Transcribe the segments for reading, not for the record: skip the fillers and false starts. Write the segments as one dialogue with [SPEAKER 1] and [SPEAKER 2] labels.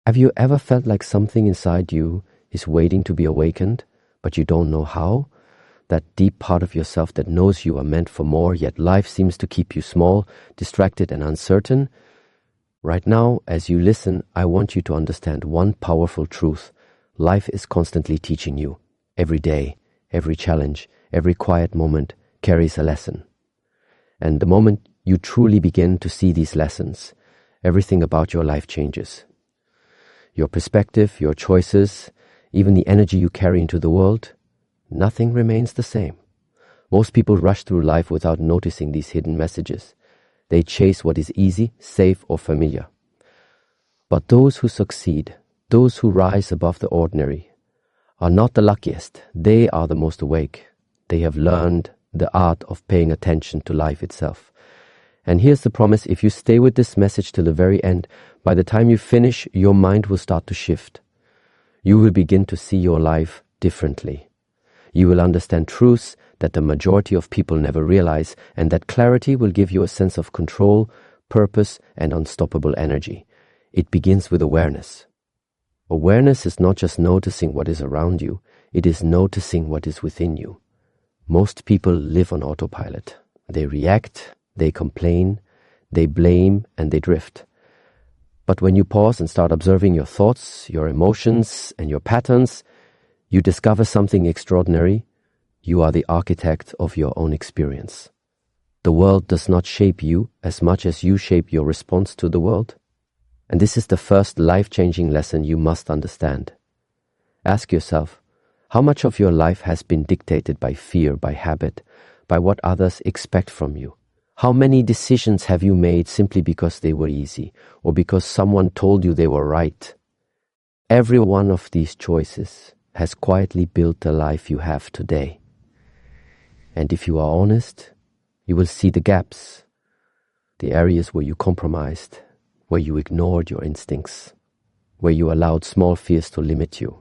[SPEAKER 1] Have you ever felt like something inside you is waiting to be awakened, but you don't know how? That deep part of yourself that knows you are meant for more, yet life seems to keep you small, distracted and uncertain? Right now, as you listen, I want you to understand one powerful truth. Life is constantly teaching you. Every day, every challenge, every quiet moment carries a lesson. And the moment you truly begin to see these lessons, everything about your life changes. Your perspective, your choices, even the energy you carry into the world, nothing remains the same. Most people rush through life without noticing these hidden messages. They chase what is easy, safe, or familiar. But those who succeed, those who rise above the ordinary, are not the luckiest. They are the most awake. They have learned the art of paying attention to life itself. And here's the promise: if you stay with this message till the very end, by the time you finish, your mind will start to shift. You will begin to see your life differently. You will understand truths that the majority of people never realize, and that clarity will give you a sense of control, purpose, and unstoppable energy. It begins with awareness. Awareness is not just noticing what is around you, it is noticing what is within you. Most people live on autopilot. They react, they complain, they blame, and they drift. But when you pause and start observing your thoughts, your emotions, and your patterns, you discover something extraordinary. You are the architect of your own experience. The world does not shape you as much as you shape your response to the world. And this is the first life-changing lesson you must understand. Ask yourself, how much of your life has been dictated by fear, by habit, by what others expect from you? How many decisions have you made simply because they were easy, or because someone told you they were right? Every one of these choices has quietly built the life you have today. And if you are honest, you will see the gaps, the areas where you compromised, where you ignored your instincts, where you allowed small fears to limit you.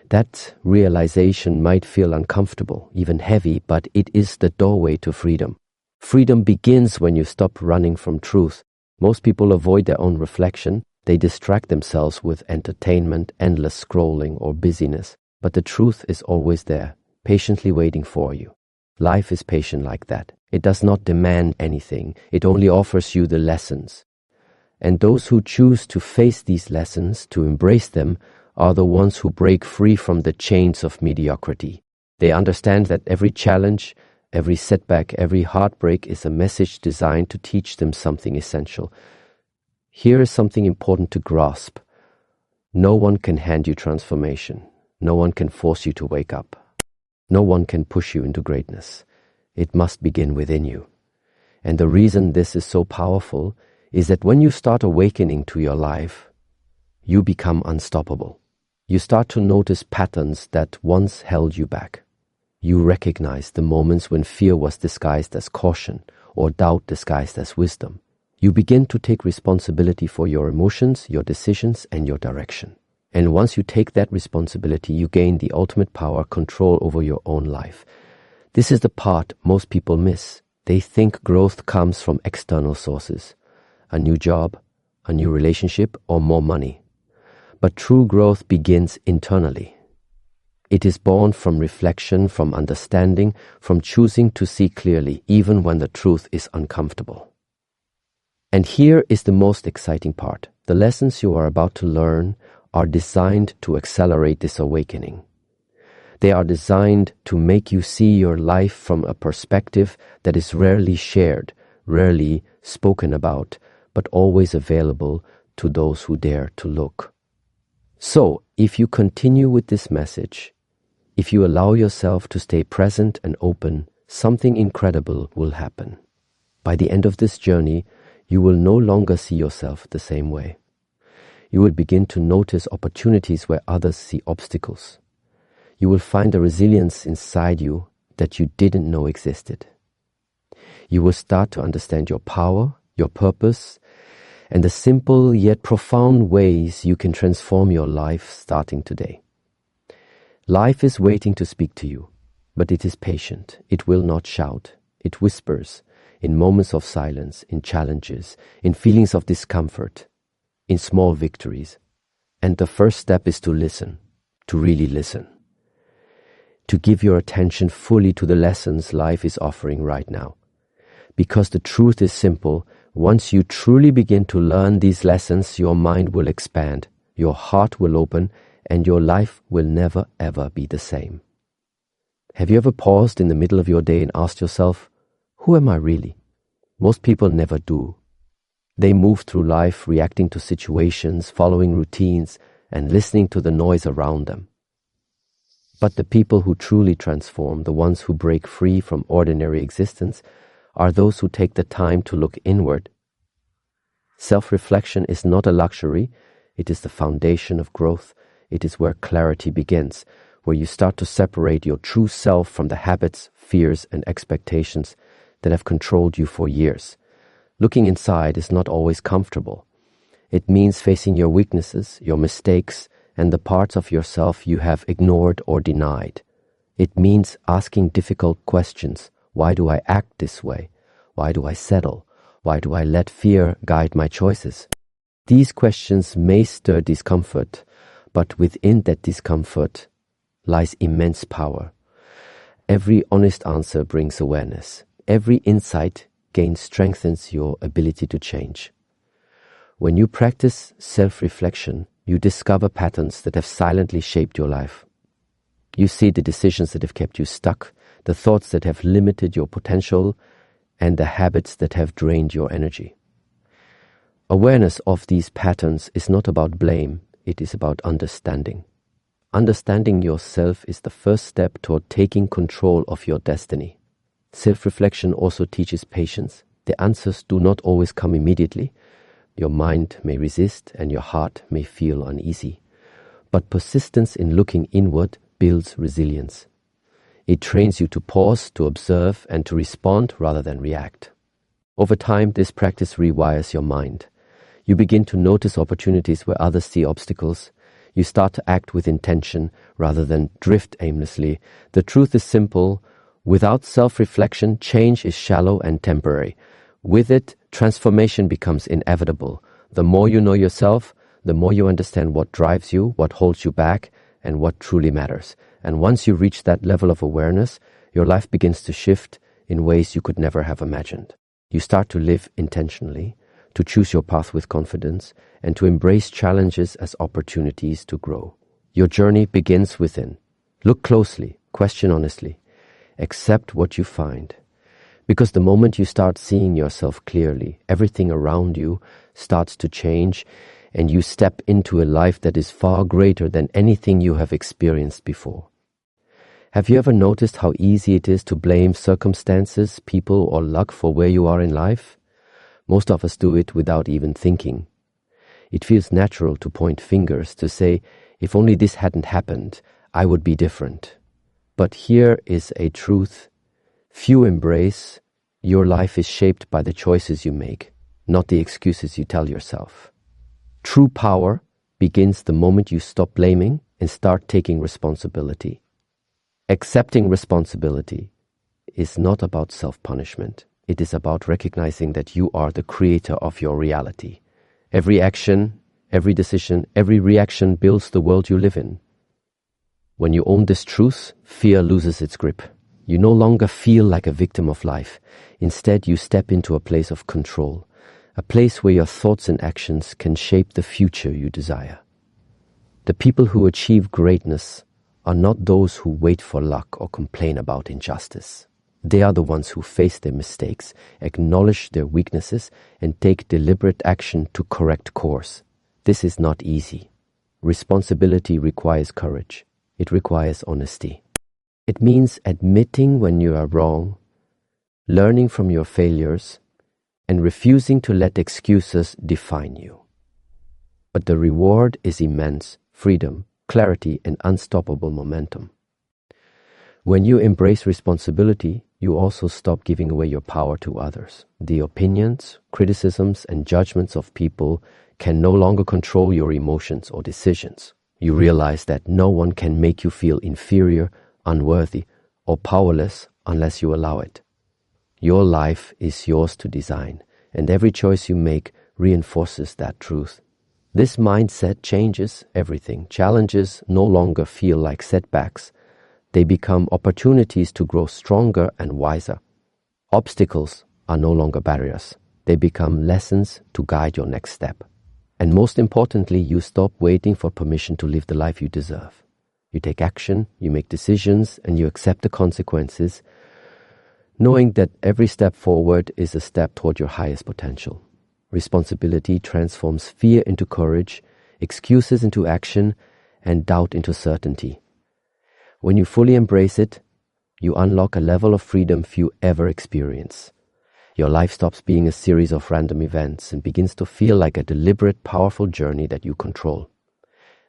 [SPEAKER 1] That realization might feel uncomfortable, even heavy, but it is the doorway to freedom. Freedom begins when you stop running from truth. Most people avoid their own reflection. They distract themselves with entertainment, endless scrolling, or busyness. But the truth is always there, patiently waiting for you. Life is patient like that. It does not demand anything. It only offers you the lessons. And those who choose to face these lessons, to embrace them, are the ones who break free from the chains of mediocrity. They understand that every challenge, every setback, every heartbreak is a message designed to teach them something essential. Here is something important to grasp. No one can hand you transformation. No one can force you to wake up. No one can push you into greatness. It must begin within you. And the reason this is so powerful is that when you start awakening to your life, you become unstoppable. You start to notice patterns that once held you back. You recognize the moments when fear was disguised as caution or doubt disguised as wisdom. You begin to take responsibility for your emotions, your decisions, and your direction. And once you take that responsibility, you gain the ultimate power, control over your own life. This is the part most people miss. They think growth comes from external sources, a new job, a new relationship, or more money. But true growth begins internally. It is born from reflection, from understanding, from choosing to see clearly, even when the truth is uncomfortable. And here is the most exciting part. The lessons you are about to learn are designed to accelerate this awakening. They are designed to make you see your life from a perspective that is rarely shared, rarely spoken about, but always available to those who dare to look. So, if you continue with this message, if you allow yourself to stay present and open, something incredible will happen. By the end of this journey, you will no longer see yourself the same way. You will begin to notice opportunities where others see obstacles. You will find a resilience inside you that you didn't know existed. You will start to understand your power, your purpose, and the simple yet profound ways you can transform your life starting today. Life is waiting to speak to you, but it is patient. It will not shout. It whispers in moments of silence, in challenges, in feelings of discomfort, in small victories. And the first step is to listen, to really listen, to give your attention fully to the lessons life is offering right now. Because the truth is simple, once you truly begin to learn these lessons, your mind will expand, your heart will open, and your life will never ever be the same. Have you ever paused in the middle of your day and asked yourself, who am I really? Most people never do. They move through life reacting to situations, following routines, and listening to the noise around them. But the people who truly transform, the ones who break free from ordinary existence, are those who take the time to look inward. Self-reflection is not a luxury, it is the foundation of growth. It is where clarity begins, where you start to separate your true self from the habits, fears, and expectations that have controlled you for years. Looking inside is not always comfortable. It means facing your weaknesses, your mistakes, and the parts of yourself you have ignored or denied. It means asking difficult questions. Why do I act this way? Why do I settle? Why do I let fear guide my choices? These questions may stir discomfort, but within that discomfort lies immense power. Every honest answer brings awareness. Every insight strengthens your ability to change. When you practice self-reflection, you discover patterns that have silently shaped your life. You see the decisions that have kept you stuck, the thoughts that have limited your potential, and the habits that have drained your energy. Awareness of these patterns is not about blame, it is about understanding. Understanding yourself is the first step toward taking control of your destiny. Self-reflection also teaches patience. The answers do not always come immediately. Your mind may resist and your heart may feel uneasy. But persistence in looking inward builds resilience. It trains you to pause, to observe, and to respond rather than react. Over time, this practice rewires your mind. You begin to notice opportunities where others see obstacles. You start to act with intention rather than drift aimlessly. The truth is simple. Without self-reflection, change is shallow and temporary. With it, transformation becomes inevitable. The more you know yourself, the more you understand what drives you, what holds you back, and what truly matters. And once you reach that level of awareness, your life begins to shift in ways you could never have imagined. You start to live intentionally, to choose your path with confidence, and to embrace challenges as opportunities to grow. Your journey begins within. Look closely, question honestly, accept what you find. Because the moment you start seeing yourself clearly, everything around you starts to change, and you step into a life that is far greater than anything you have experienced before. Have you ever noticed how easy it is to blame circumstances, people, or luck for where you are in life? Most of us do it without even thinking. It feels natural to point fingers, to say, if only this hadn't happened, I would be different. But here is a truth few embrace. Your life is shaped by the choices you make, not the excuses you tell yourself. True power begins the moment you stop blaming and start taking responsibility. Accepting responsibility is not about self-punishment. It is about recognizing that you are the creator of your reality. Every action, every decision, every reaction builds the world you live in. When you own this truth, fear loses its grip. You no longer feel like a victim of life. Instead, you step into a place of control, a place where your thoughts and actions can shape the future you desire. The people who achieve greatness are not those who wait for luck or complain about injustice. They are the ones who face their mistakes, acknowledge their weaknesses, and take deliberate action to correct course. This is not easy. Responsibility requires courage. It requires honesty. It means admitting when you are wrong, learning from your failures, and refusing to let excuses define you. But the reward is immense: freedom, clarity, and unstoppable momentum. When you embrace responsibility, you also stop giving away your power to others. The opinions, criticisms, and judgments of people can no longer control your emotions or decisions. You realize that no one can make you feel inferior, unworthy, or powerless unless you allow it. Your life is yours to design, and every choice you make reinforces that truth. This mindset changes everything. Challenges no longer feel like setbacks. They become opportunities to grow stronger and wiser. Obstacles are no longer barriers. They become lessons to guide your next step. And most importantly, you stop waiting for permission to live the life you deserve. You take action, you make decisions, and you accept the consequences, knowing that every step forward is a step toward your highest potential. Responsibility transforms fear into courage, excuses into action, and doubt into certainty. When you fully embrace it, you unlock a level of freedom few ever experience. Your life stops being a series of random events and begins to feel like a deliberate, powerful journey that you control.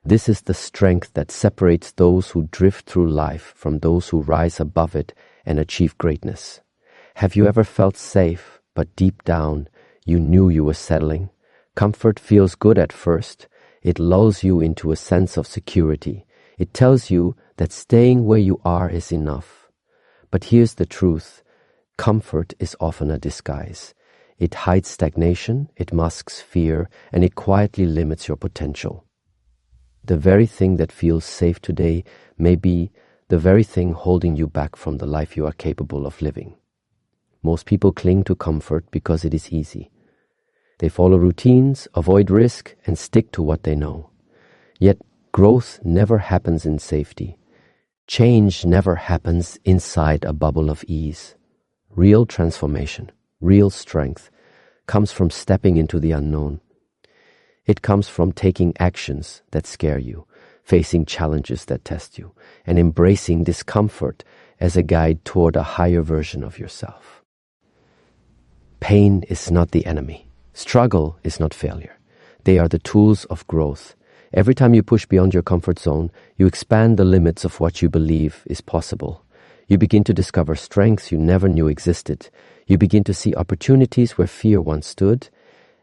[SPEAKER 1] This is the strength that separates those who drift through life from those who rise above it and achieve greatness. Have you ever felt safe, but deep down you knew you were settling? Comfort feels good at first. It lulls you into a sense of security. It tells you that staying where you are is enough. But here's the truth. Comfort is often a disguise. It hides stagnation, it masks fear, and it quietly limits your potential. The very thing that feels safe today may be the very thing holding you back from the life you are capable of living. Most people cling to comfort because it is easy. They follow routines, avoid risk, and stick to what they know. Yet growth never happens in safety. Change never happens inside a bubble of ease. Real transformation, real strength, comes from stepping into the unknown. It comes from taking actions that scare you, facing challenges that test you, and embracing discomfort as a guide toward a higher version of yourself. Pain is not the enemy. Struggle is not failure. They are the tools of growth. Every time you push beyond your comfort zone, you expand the limits of what you believe is possible. You begin to discover strengths you never knew existed. You begin to see opportunities where fear once stood.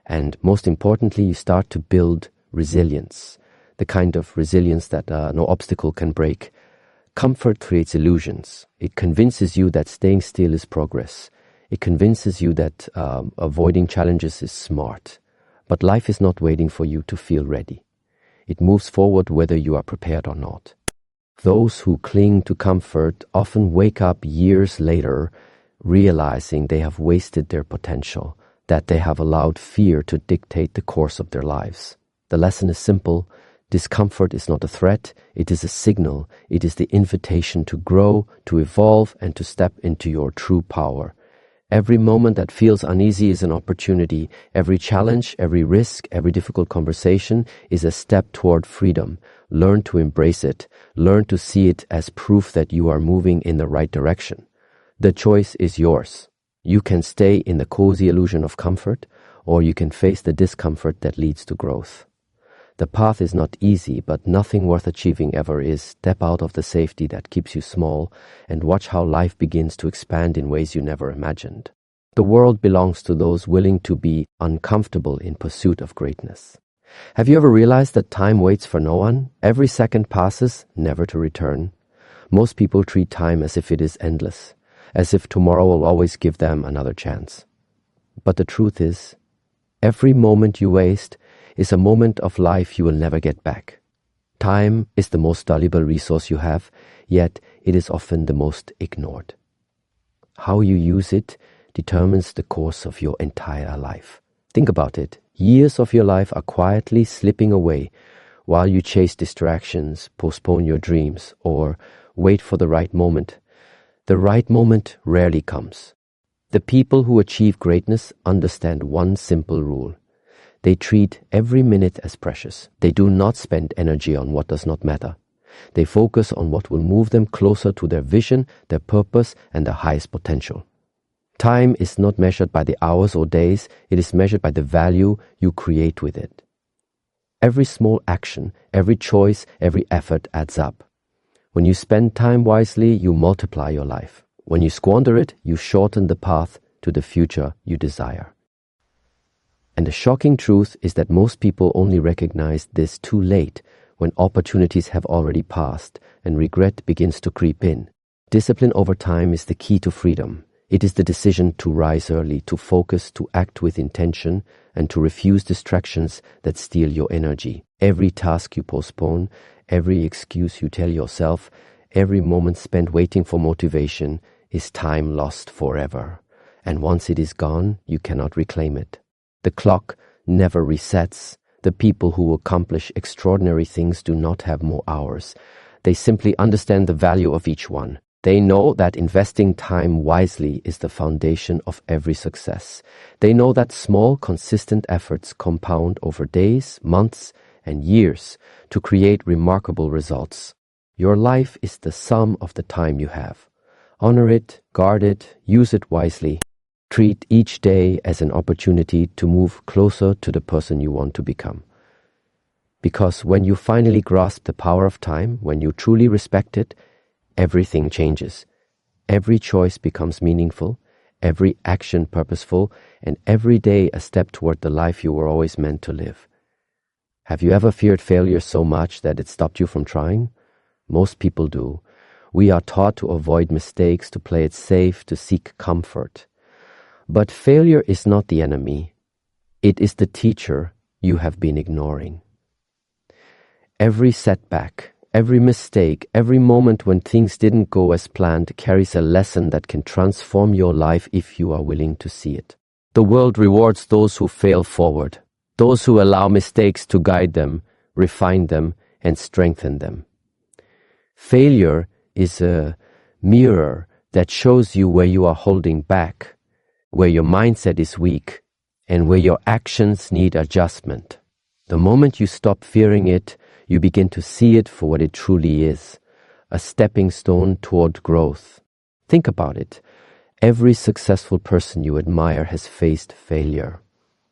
[SPEAKER 1] And most importantly, you start to build resilience, the kind of resilience that no obstacle can break. Comfort creates illusions. It convinces you that staying still is progress. It convinces you that avoiding challenges is smart. But life is not waiting for you to feel ready. It moves forward whether you are prepared or not. Those who cling to comfort often wake up years later realizing they have wasted their potential, that they have allowed fear to dictate the course of their lives. The lesson is simple. Discomfort is not a threat. It is a signal. It is the invitation to grow, to evolve, and to step into your true power. Every moment that feels uneasy is an opportunity. Every challenge, every risk, every difficult conversation is a step toward freedom. Learn to embrace it. Learn to see it as proof that you are moving in the right direction. The choice is yours. You can stay in the cozy illusion of comfort, or you can face the discomfort that leads to growth. The path is not easy, but nothing worth achieving ever is. Step out of the safety that keeps you small and watch how life begins to expand in ways you never imagined. The world belongs to those willing to be uncomfortable in pursuit of greatness. Have you ever realized that time waits for no one? Every second passes, never to return. Most people treat time as if it is endless, as if tomorrow will always give them another chance. But the truth is, every moment you waste is a moment of life you will never get back. Time is the most valuable resource you have, yet it is often the most ignored. How you use it determines the course of your entire life. Think about it. Years of your life are quietly slipping away while you chase distractions, postpone your dreams, or wait for the right moment. The right moment rarely comes. The people who achieve greatness understand one simple rule. They treat every minute as precious. They do not spend energy on what does not matter. They focus on what will move them closer to their vision, their purpose, and their highest potential. Time is not measured by the hours or days. It is measured by the value you create with it. Every small action, every choice, every effort adds up. When you spend time wisely, you multiply your life. When you squander it, you shorten the path to the future you desire. And the shocking truth is that most people only recognize this too late, when opportunities have already passed and regret begins to creep in. Discipline over time is the key to freedom. It is the decision to rise early, to focus, to act with intention, and to refuse distractions that steal your energy. Every task you postpone, every excuse you tell yourself, every moment spent waiting for motivation is time lost forever. And once it is gone, you cannot reclaim it. The clock never resets. The people who accomplish extraordinary things do not have more hours. They simply understand the value of each one. They know that investing time wisely is the foundation of every success. They know that small, consistent efforts compound over days, months, and years to create remarkable results. Your life is the sum of the time you have. Honor it, guard it, use it wisely. Treat each day as an opportunity to move closer to the person you want to become. Because when you finally grasp the power of time, when you truly respect it, everything changes. Every choice becomes meaningful, every action purposeful, and every day a step toward the life you were always meant to live. Have you ever feared failure so much that it stopped you from trying? Most people do. We are taught to avoid mistakes, to play it safe, to seek comfort. But failure is not the enemy. It is the teacher you have been ignoring. Every setback, every mistake, every moment when things didn't go as planned carries a lesson that can transform your life if you are willing to see it. The world rewards those who fail forward, those who allow mistakes to guide them, refine them, and strengthen them. Failure is a mirror that shows you where you are holding back, where your mindset is weak, and where your actions need adjustment. The moment you stop fearing it, you begin to see it for what it truly is, a stepping stone toward growth. Think about it. Every successful person you admire has faced failure.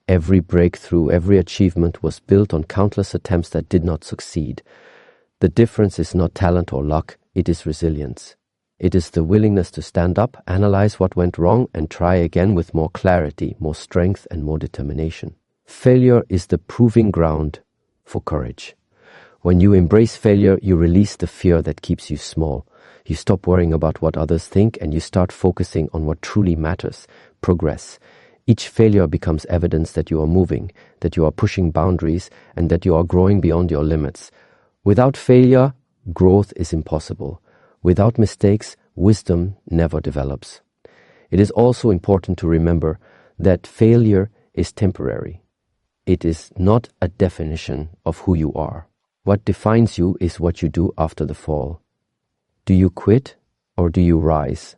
[SPEAKER 1] Every breakthrough, every achievement was built on countless attempts that did not succeed. The difference is not talent or luck, it is resilience. It is the willingness to stand up, analyze what went wrong, and try again with more clarity, more strength, and more determination. Failure is the proving ground for courage. When you embrace failure, you release the fear that keeps you small. You stop worrying about what others think and you start focusing on what truly matters, progress. Each failure becomes evidence that you are moving, that you are pushing boundaries, and that you are growing beyond your limits. Without failure, growth is impossible. Without mistakes, wisdom never develops. It is also important to remember that failure is temporary. It is not a definition of who you are. What defines you is what you do after the fall. Do you quit or do you rise?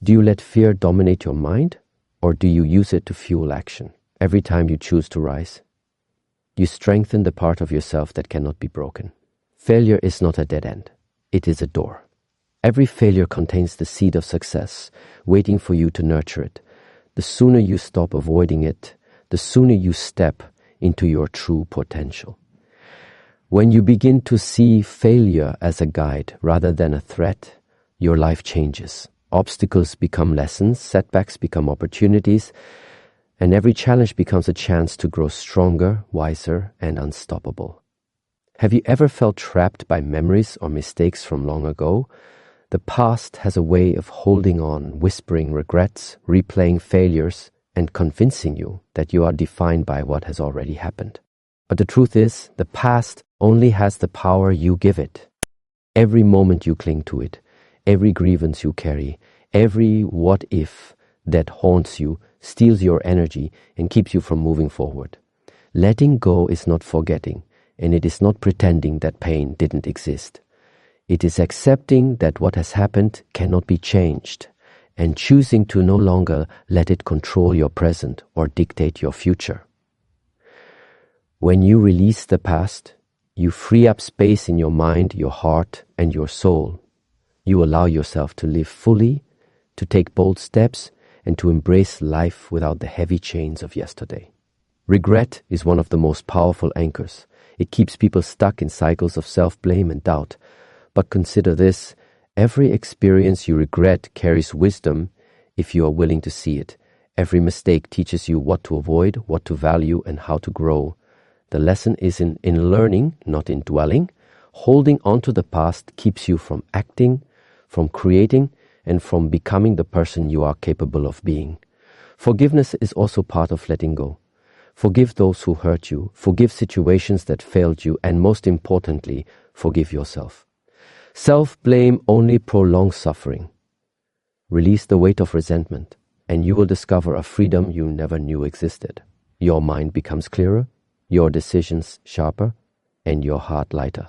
[SPEAKER 1] Do you let fear dominate your mind or do you use it to fuel action? Every time you choose to rise, you strengthen the part of yourself that cannot be broken. Failure is not a dead end. It is a door. Every failure contains the seed of success, waiting for you to nurture it. The sooner you stop avoiding it, the sooner you step into your true potential. When you begin to see failure as a guide rather than a threat, your life changes. Obstacles become lessons, setbacks become opportunities, and every challenge becomes a chance to grow stronger, wiser, and unstoppable. Have you ever felt trapped by memories or mistakes from long ago? The past has a way of holding on, whispering regrets, replaying failures, and convincing you that you are defined by what has already happened. But the truth is, the past only has the power you give it. Every moment you cling to it, every grievance you carry, every what if that haunts you, steals your energy and keeps you from moving forward. Letting go is not forgetting, and it is not pretending that pain didn't exist. It is accepting that what has happened cannot be changed, and choosing to no longer let it control your present or dictate your future. When you release the past, you free up space in your mind, your heart, and your soul. You allow yourself to live fully, to take bold steps, and to embrace life without the heavy chains of yesterday. Regret is one of the most powerful anchors. It keeps people stuck in cycles of self-blame and doubt. But consider this, every experience you regret carries wisdom if you are willing to see it. Every mistake teaches you what to avoid, what to value, and how to grow. The lesson is in learning, not in dwelling. Holding on to the past keeps you from acting, from creating, and from becoming the person you are capable of being. Forgiveness is also part of letting go. Forgive those who hurt you, forgive situations that failed you, and most importantly, forgive yourself. Self-blame only prolongs suffering. Release the weight of resentment, and you will discover a freedom you never knew existed. Your mind becomes clearer, your decisions sharper, and your heart lighter.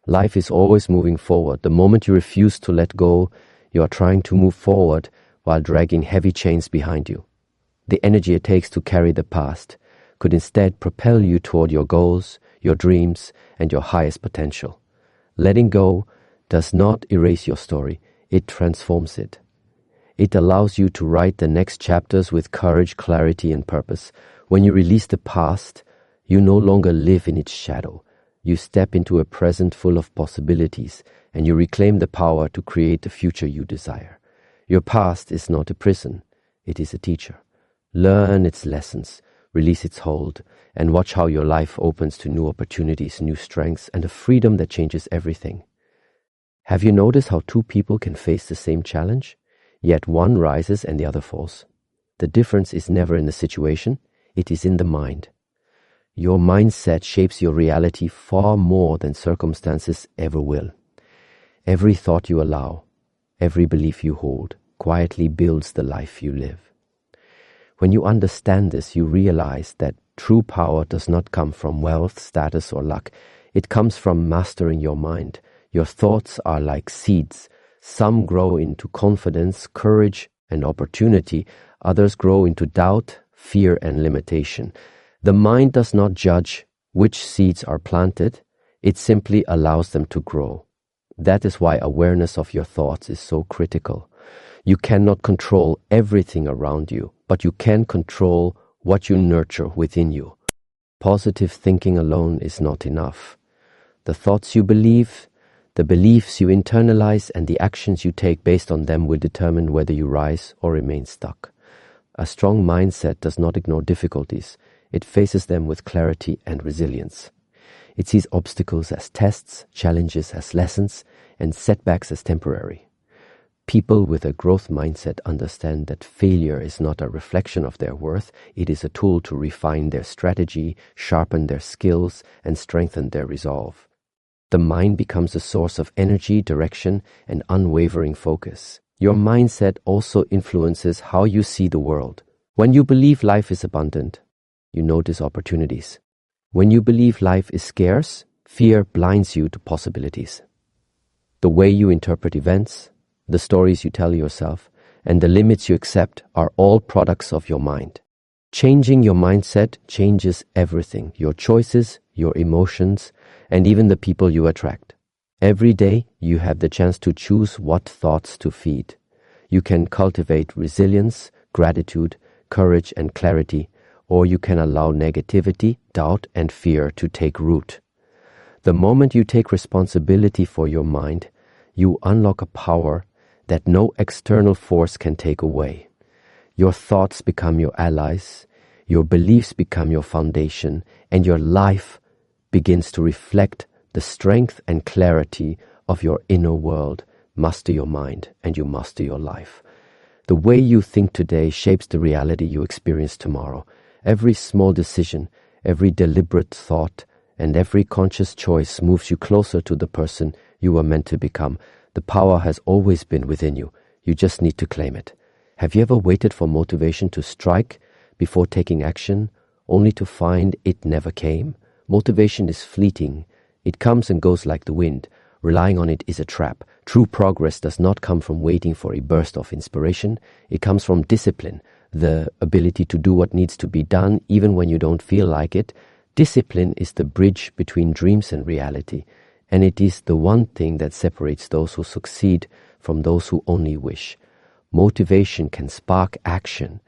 [SPEAKER 1] Life is always moving forward. The moment you refuse to let go, you are trying to move forward while dragging heavy chains behind you. The energy it takes to carry the past could instead propel you toward your goals, your dreams, and your highest potential. Letting go does not erase your story, it transforms it. It allows you to write the next chapters with courage, clarity, and purpose. When you release the past, you no longer live in its shadow. You step into a present full of possibilities, and you reclaim the power to create the future you desire. Your past is not a prison, it is a teacher. Learn its lessons, release its hold, and watch how your life opens to new opportunities, new strengths, and a freedom that changes everything. Have you noticed how two people can face the same challenge, yet one rises and the other falls? The difference is never in the situation, it is in the mind. Your mindset shapes your reality far more than circumstances ever will. Every thought you allow, every belief you hold, quietly builds the life you live. When you understand this, you realize that true power does not come from wealth, status, or luck. It comes from mastering your mind. Your thoughts are like seeds. Some grow into confidence, courage, and opportunity. Others grow into doubt, fear, and limitation. The mind does not judge which seeds are planted. It simply allows them to grow. That is why awareness of your thoughts is so critical. You cannot control everything around you, but you can control what you nurture within you. Positive thinking alone is not enough. The thoughts you believe, the beliefs you internalize, and the actions you take based on them will determine whether you rise or remain stuck. A strong mindset does not ignore difficulties. It faces them with clarity and resilience. It sees obstacles as tests, challenges as lessons, and setbacks as temporary. People with a growth mindset understand that failure is not a reflection of their worth, it is a tool to refine their strategy, sharpen their skills, and strengthen their resolve. The mind becomes a source of energy, direction, and unwavering focus. Your mindset also influences how you see the world. When you believe life is abundant, you notice opportunities. When you believe life is scarce, fear blinds you to possibilities. The way you interpret events, the stories you tell yourself, and the limits you accept are all products of your mind. Changing your mindset changes everything, your choices, your emotions, and even the people you attract. Every day, you have the chance to choose what thoughts to feed. You can cultivate resilience, gratitude, courage, and clarity, or you can allow negativity, doubt, and fear to take root. The moment you take responsibility for your mind, you unlock a power that no external force can take away. Your thoughts become your allies, your beliefs become your foundation, and your life begins to reflect the strength and clarity of your inner world. Master your mind, and you master your life. The way you think today shapes the reality you experience tomorrow. Every small decision, every deliberate thought, and every conscious choice moves you closer to the person you were meant to become. The power has always been within you. You just need to claim it. Have you ever waited for motivation to strike before taking action, only to find it never came? Motivation is fleeting. It comes and goes like the wind. Relying on it is a trap. True progress does not come from waiting for a burst of inspiration. It comes from discipline, the ability to do what needs to be done even when you don't feel like it. Discipline is the bridge between dreams and reality, and it is the one thing that separates those who succeed from those who only wish. Motivation can spark action,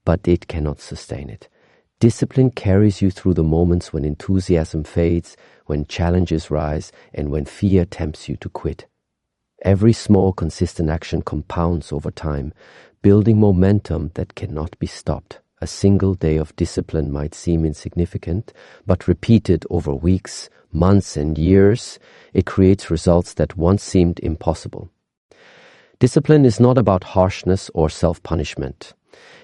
[SPEAKER 1] but it cannot sustain it. Discipline carries you through the moments when enthusiasm fades, when challenges rise, and when fear tempts you to quit. Every small, consistent action compounds over time, building momentum that cannot be stopped. A single day of discipline might seem insignificant, but repeated over weeks, months, and years, it creates results that once seemed impossible. Discipline is not about harshness or self-punishment.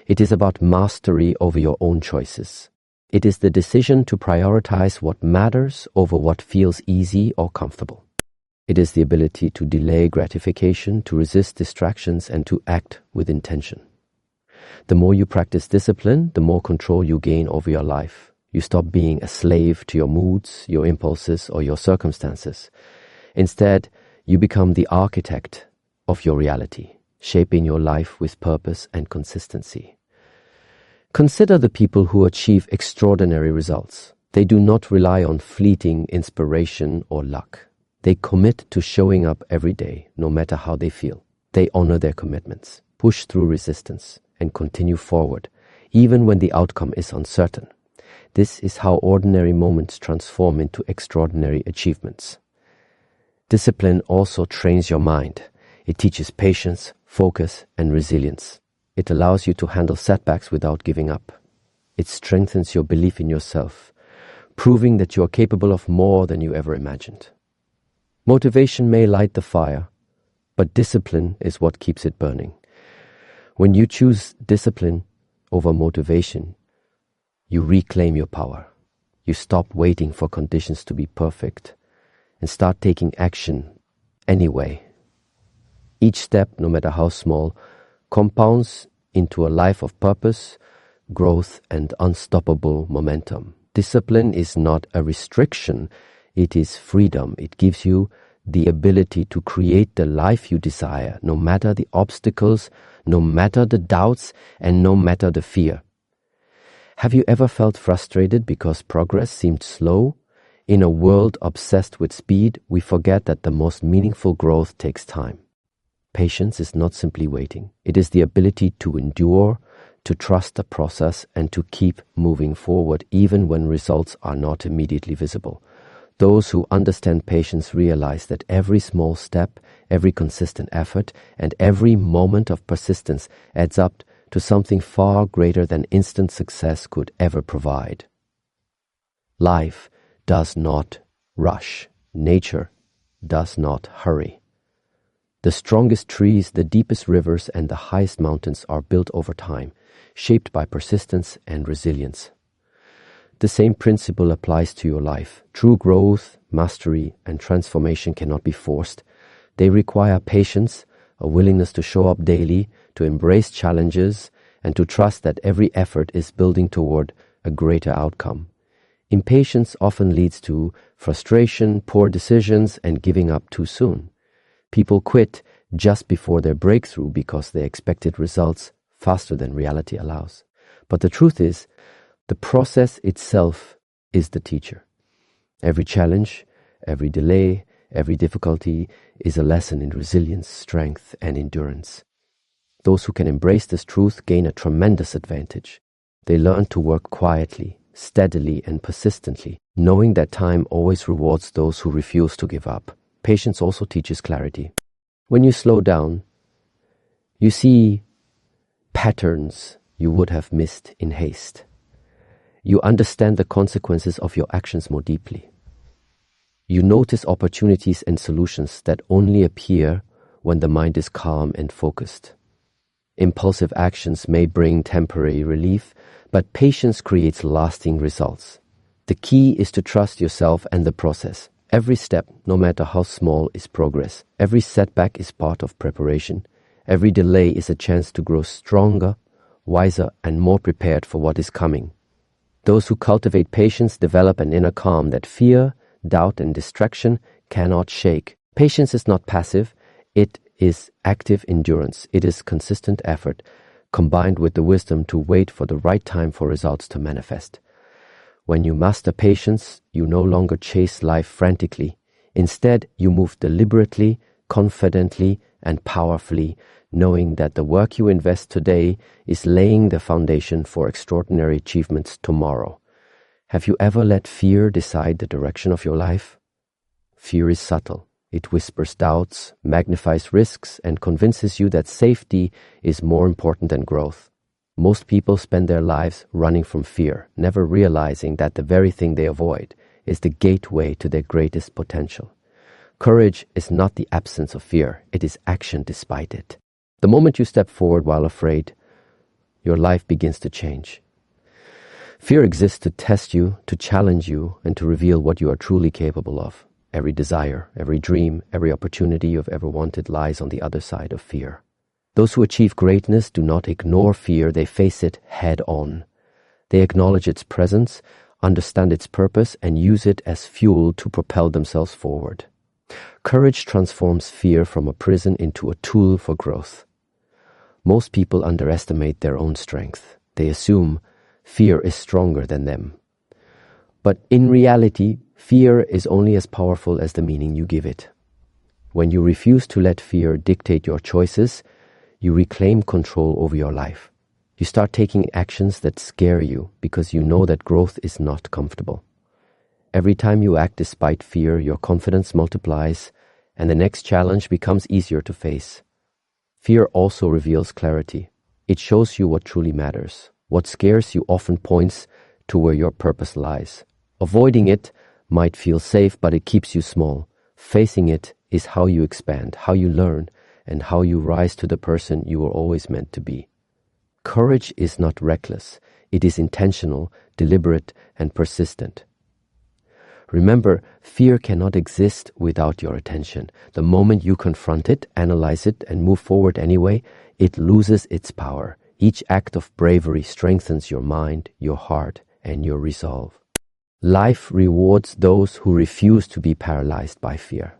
[SPEAKER 1] It is about mastery over your own choices. It is the decision to prioritize what matters over what feels easy or comfortable. It is the ability to delay gratification, to resist distractions, and to act with intention. The more you practice discipline, the more control you gain over your life. You stop being a slave to your moods, your impulses, or your circumstances. Instead, you become the architect of your reality, shaping your life with purpose and consistency. Consider the people who achieve extraordinary results. They do not rely on fleeting inspiration or luck. They commit to showing up every day, no matter how they feel. They honor their commitments, push through resistance, and continue forward, even when the outcome is uncertain. This is how ordinary moments transform into extraordinary achievements. Discipline also trains your mind. It teaches patience, focus, and resilience. It allows you to handle setbacks without giving up. It strengthens your belief in yourself, proving that you are capable of more than you ever imagined. Motivation may light the fire, but discipline is what keeps it burning. When you choose discipline over motivation, you reclaim your power. You stop waiting for conditions to be perfect and start taking action anyway. Each step, no matter how small, compounds into a life of purpose, growth, and unstoppable momentum. Discipline is not a restriction, it is freedom. It gives you the ability to create the life you desire, no matter the obstacles, no matter the doubts, and no matter the fear. Have you ever felt frustrated because progress seemed slow? In a world obsessed with speed, we forget that the most meaningful growth takes time. Patience is not simply waiting. It is the ability to endure, to trust the process, and to keep moving forward even when results are not immediately visible. Those who understand patience realize that every small step, every consistent effort, and every moment of persistence adds up to something far greater than instant success could ever provide. Life does not rush. Nature does not hurry. The strongest trees, the deepest rivers, and the highest mountains are built over time, shaped by persistence and resilience. The same principle applies to your life. True growth, mastery, and transformation cannot be forced. They require patience, a willingness to show up daily, to embrace challenges, and to trust that every effort is building toward a greater outcome. Impatience often leads to frustration, poor decisions, and giving up too soon. People quit just before their breakthrough because they expected results faster than reality allows. But the truth is, the process itself is the teacher. Every challenge, every delay, every difficulty is a lesson in resilience, strength, and endurance. Those who can embrace this truth gain a tremendous advantage. They learn to work quietly, steadily, and persistently, knowing that time always rewards those who refuse to give up. Patience also teaches clarity. When you slow down, you see patterns you would have missed in haste. You understand the consequences of your actions more deeply. You notice opportunities and solutions that only appear when the mind is calm and focused. Impulsive actions may bring temporary relief, but patience creates lasting results. The key is to trust yourself and the process. Every step, no matter how small, is progress. Every setback is part of preparation. Every delay is a chance to grow stronger, wiser, and more prepared for what is coming. Those who cultivate patience develop an inner calm that fear, doubt, and distraction cannot shake. Patience is not passive. It is active endurance. It is consistent effort, combined with the wisdom to wait for the right time for results to manifest. When you master patience, you no longer chase life frantically. Instead, you move deliberately, confidently, and powerfully, knowing that the work you invest today is laying the foundation for extraordinary achievements tomorrow. Have you ever let fear decide the direction of your life? Fear is subtle. It whispers doubts, magnifies risks, and convinces you that safety is more important than growth. Most people spend their lives running from fear, never realizing that the very thing they avoid is the gateway to their greatest potential. Courage is not the absence of fear, it is action despite it. The moment you step forward while afraid, your life begins to change. Fear exists to test you, to challenge you, and to reveal what you are truly capable of. Every desire, every dream, every opportunity you've ever wanted lies on the other side of fear. Those who achieve greatness do not ignore fear, they face it head on. They acknowledge its presence, understand its purpose, and use it as fuel to propel themselves forward. Courage transforms fear from a prison into a tool for growth. Most people underestimate their own strength. They assume fear is stronger than them. But in reality, fear is only as powerful as the meaning you give it. When you refuse to let fear dictate your choices, you reclaim control over your life. You start taking actions that scare you because you know that growth is not comfortable. Every time you act despite fear, your confidence multiplies, and the next challenge becomes easier to face. Fear also reveals clarity. It shows you what truly matters. What scares you often points to where your purpose lies. Avoiding it might feel safe, but it keeps you small. Facing it is how you expand, how you learn, and how you rise to the person you were always meant to be. Courage is not reckless. It is intentional, deliberate, and persistent. Remember, fear cannot exist without your attention. The moment you confront it, analyze it, and move forward anyway, it loses its power. Each act of bravery strengthens your mind, your heart, and your resolve. Life rewards those who refuse to be paralyzed by fear.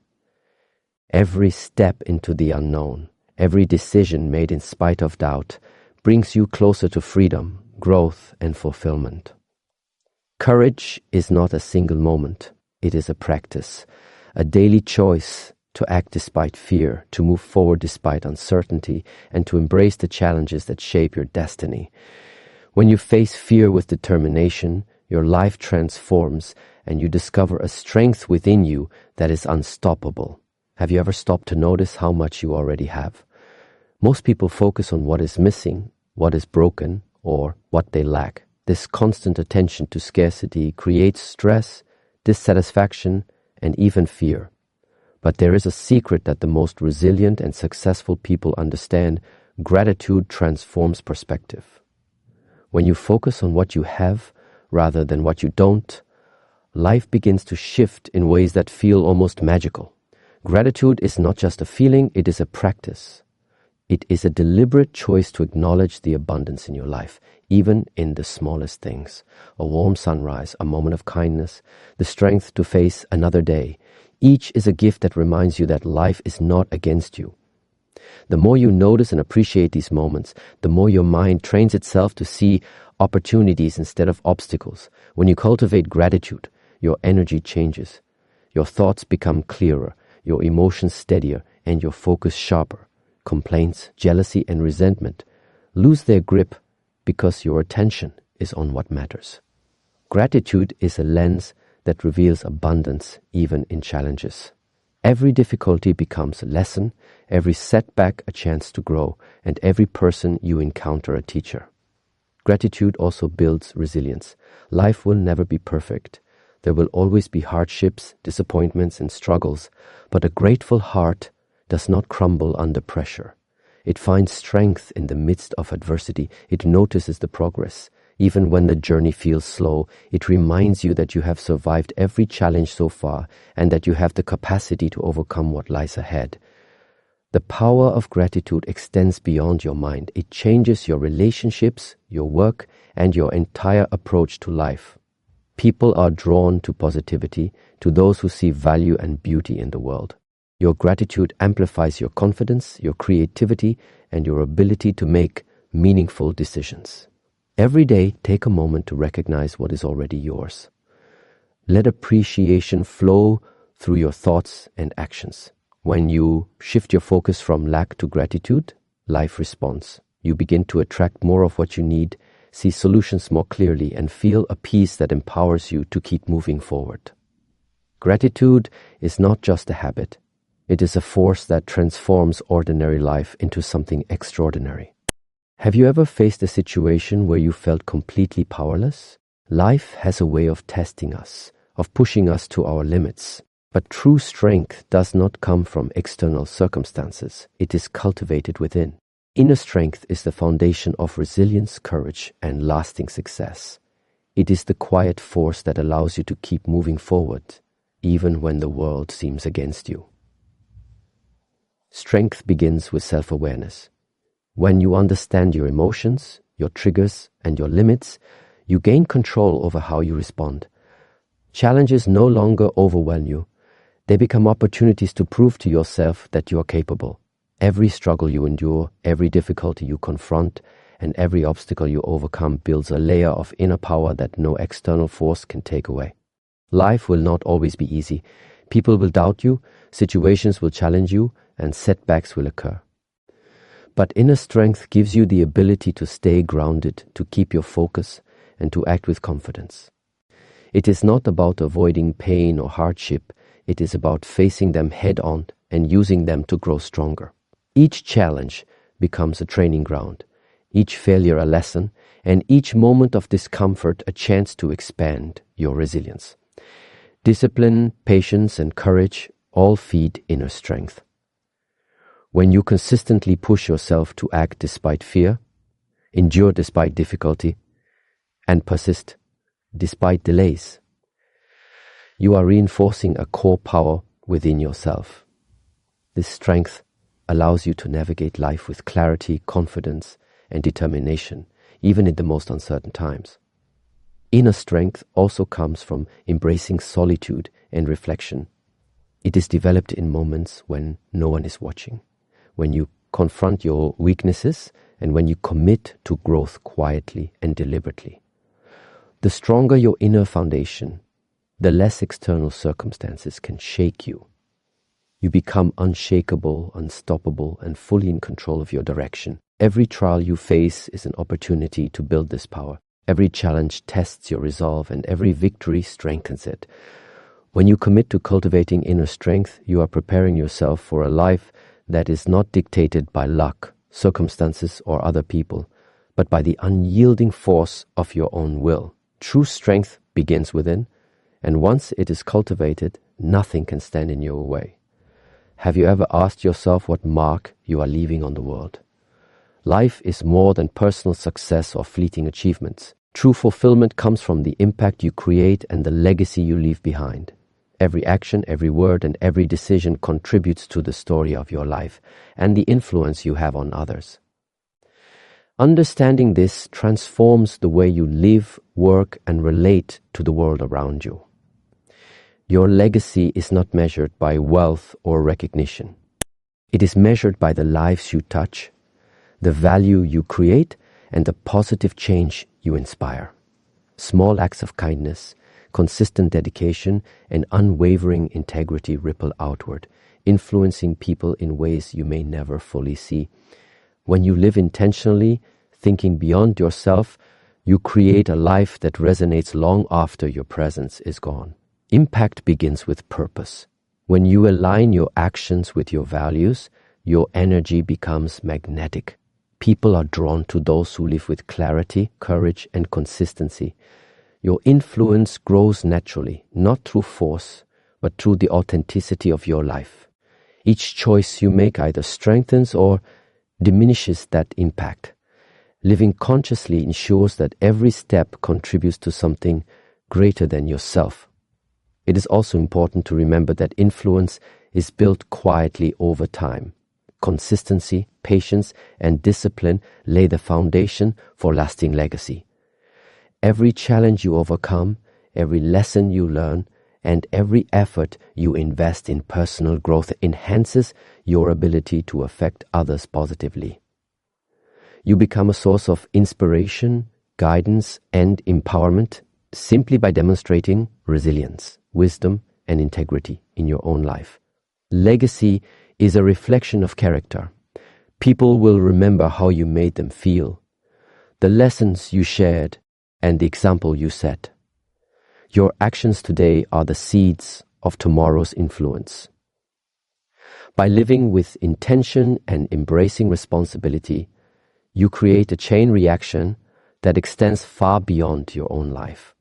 [SPEAKER 1] Every step into the unknown, every decision made in spite of doubt, brings you closer to freedom, growth, and fulfillment. Courage is not a single moment. It is a practice, a daily choice to act despite fear, to move forward despite uncertainty, and to embrace the challenges that shape your destiny. When you face fear with determination, your life transforms and you discover a strength within you that is unstoppable. Have you ever stopped to notice how much you already have? Most people focus on what is missing, what is broken, or what they lack. This constant attention to scarcity creates stress, dissatisfaction, and even fear. But there is a secret that the most resilient and successful people understand. Gratitude transforms perspective. When you focus on what you have rather than what you don't, life begins to shift in ways that feel almost magical. Gratitude is not just a feeling, it is a practice. It is a deliberate choice to acknowledge the abundance in your life, even in the smallest things. A warm sunrise, a moment of kindness, the strength to face another day. Each is a gift that reminds you that life is not against you. The more you notice and appreciate these moments, the more your mind trains itself to see opportunities instead of obstacles. When you cultivate gratitude, your energy changes. Your thoughts become clearer, your emotions steadier, and your focus sharper. Complaints, jealousy, and resentment lose their grip because your attention is on what matters. Gratitude is a lens that reveals abundance even in challenges. Every difficulty becomes a lesson, every setback a chance to grow, and every person you encounter a teacher. Gratitude also builds resilience. Life will never be perfect. There will always be hardships, disappointments, and struggles, but a grateful heart does not crumble under pressure. It finds strength in the midst of adversity. It notices the progress. Even when the journey feels slow, it reminds you that you have survived every challenge so far and that you have the capacity to overcome what lies ahead. The power of gratitude extends beyond your mind. It changes your relationships, your work, and your entire approach to life. People are drawn to positivity, to those who see value and beauty in the world. Your gratitude amplifies your confidence, your creativity, and your ability to make meaningful decisions. Every day, take a moment to recognize what is already yours. Let appreciation flow through your thoughts and actions. When you shift your focus from lack to gratitude, life responds. You begin to attract more of what you need, see solutions more clearly, and feel a peace that empowers you to keep moving forward. Gratitude is not just a habit. It is a force that transforms ordinary life into something extraordinary. Have you ever faced a situation where you felt completely powerless? Life has a way of testing us, of pushing us to our limits. But true strength does not come from external circumstances. It is cultivated within. Inner strength is the foundation of resilience, courage, and lasting success. It is the quiet force that allows you to keep moving forward, even when the world seems against you. Strength begins with self-awareness. When you understand your emotions, your triggers, and your limits, you gain control over how you respond. Challenges no longer overwhelm you. They become opportunities to prove to yourself that you are capable. Every struggle you endure, every difficulty you confront, and every obstacle you overcome builds a layer of inner power that no external force can take away. Life will not always be easy. People will doubt you, situations will challenge you, and setbacks will occur. But inner strength gives you the ability to stay grounded, to keep your focus, and to act with confidence. It is not about avoiding pain or hardship. It is about facing them head-on and using them to grow stronger. Each challenge becomes a training ground, each failure a lesson, and each moment of discomfort a chance to expand your resilience. Discipline, patience, and courage all feed inner strength. When you consistently push yourself to act despite fear, endure despite difficulty, and persist despite delays, you are reinforcing a core power within yourself. This strength allows you to navigate life with clarity, confidence, and determination, even in the most uncertain times. Inner strength also comes from embracing solitude and reflection. It is developed in moments when no one is watching, when you confront your weaknesses, and when you commit to growth quietly and deliberately. The stronger your inner foundation, the less external circumstances can shake you. You become unshakable, unstoppable, and fully in control of your direction. Every trial you face is an opportunity to build this power. Every challenge tests your resolve, and every victory strengthens it. When you commit to cultivating inner strength, you are preparing yourself for a life that is not dictated by luck, circumstances, or other people, but by the unyielding force of your own will. True strength begins within, and once it is cultivated, nothing can stand in your way. Have you ever asked yourself what mark you are leaving on the world? Life is more than personal success or fleeting achievements. True fulfillment comes from the impact you create and the legacy you leave behind. Every action, every word, and every decision contributes to the story of your life and the influence you have on others. Understanding this transforms the way you live, work, and relate to the world around you. Your legacy is not measured by wealth or recognition. It is measured by the lives you touch, the value you create, and the positive change you inspire. Small acts of kindness, consistent dedication, and unwavering integrity ripple outward, influencing people in ways you may never fully see. When you live intentionally, thinking beyond yourself, you create a life that resonates long after your presence is gone. Impact begins with purpose. When you align your actions with your values, your energy becomes magnetic. People are drawn to those who live with clarity, courage, and consistency. Your influence grows naturally, not through force, but through the authenticity of your life. Each choice you make either strengthens or diminishes that impact. Living consciously ensures that every step contributes to something greater than yourself. It is also important to remember that influence is built quietly over time. Consistency, patience, and discipline lay the foundation for lasting legacy. Every challenge you overcome, every lesson you learn, and every effort you invest in personal growth enhances your ability to affect others positively. You become a source of inspiration, guidance, and empowerment simply by demonstrating resilience, wisdom, and integrity in your own life. Legacy is a reflection of character. People will remember how you made them feel, the lessons you shared, and the example you set. Your actions today are the seeds of tomorrow's influence. By living with intention and embracing responsibility, you create a chain reaction that extends far beyond your own life.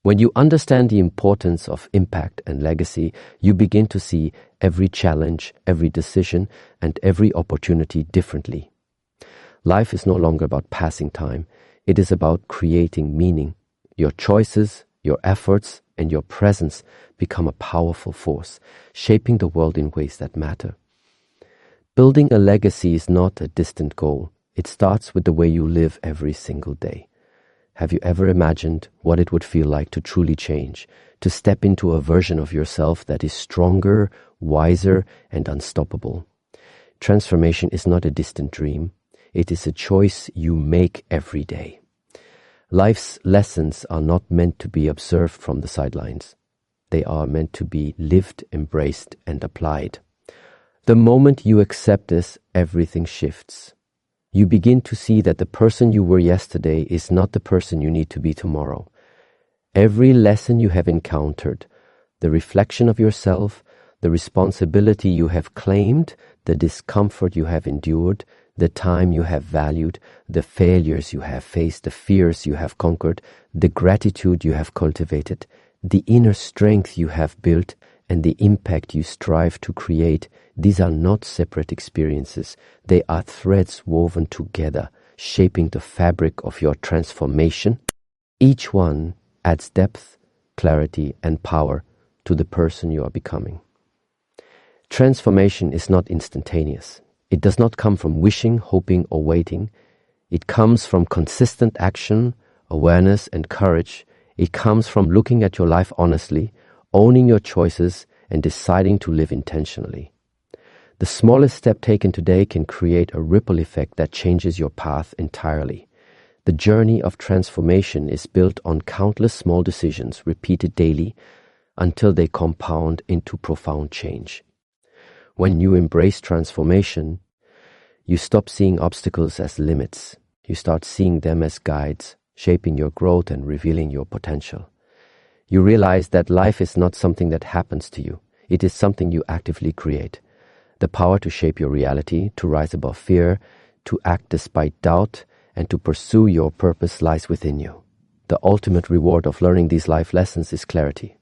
[SPEAKER 1] When you understand the importance of impact and legacy, you begin to see every challenge, every decision, and every opportunity differently. Life is no longer about passing time. It is about creating meaning. Your choices, your efforts, and your presence become a powerful force, shaping the world in ways that matter. Building a legacy is not a distant goal. It starts with the way you live every single day. Have you ever imagined what it would feel like to truly change, to step into a version of yourself that is stronger, wiser, and unstoppable? Transformation is not a distant dream. It is a choice you make every day. Life's lessons are not meant to be observed from the sidelines. They are meant to be lived, embraced, and applied. The moment you accept this, everything shifts. You begin to see that the person you were yesterday is not the person you need to be tomorrow. Every lesson you have encountered, the reflection of yourself, the responsibility you have claimed, the discomfort you have endured, the time you have valued, the failures you have faced, the fears you have conquered, the gratitude you have cultivated, the inner strength you have built, and the impact you strive to create, these are not separate experiences. They are threads woven together, shaping the fabric of your transformation. Each one adds depth, clarity, and power to the person you are becoming. Transformation is not instantaneous. It does not come from wishing, hoping, or waiting. It comes from consistent action, awareness, and courage. It comes from looking at your life honestly, owning your choices, and deciding to live intentionally. The smallest step taken today can create a ripple effect that changes your path entirely. The journey of transformation is built on countless small decisions repeated daily until they compound into profound change. When you embrace transformation, you stop seeing obstacles as limits. You start seeing them as guides, shaping your growth and revealing your potential. You realize that life is not something that happens to you. It is something you actively create. The power to shape your reality, to rise above fear, to act despite doubt, and to pursue your purpose lies within you. The ultimate reward of learning these life lessons is clarity.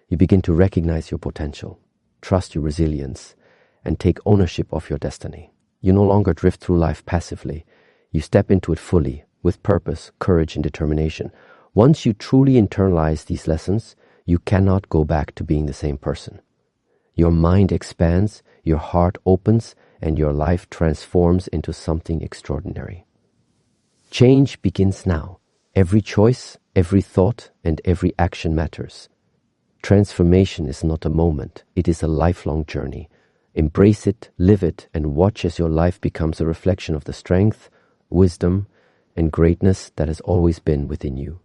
[SPEAKER 1] You begin to recognize your potential, trust your resilience, and take ownership of your destiny. You no longer drift through life passively. You step into it fully, with purpose, courage, and determination. Once you truly internalize these lessons, you cannot go back to being the same person. Your mind expands, your heart opens, and your life transforms into something extraordinary. Change begins now. Every choice, every thought, and every action matters. Transformation is not a moment, it is a lifelong journey. Embrace it, live it, and watch as your life becomes a reflection of the strength, wisdom, and greatness that has always been within you.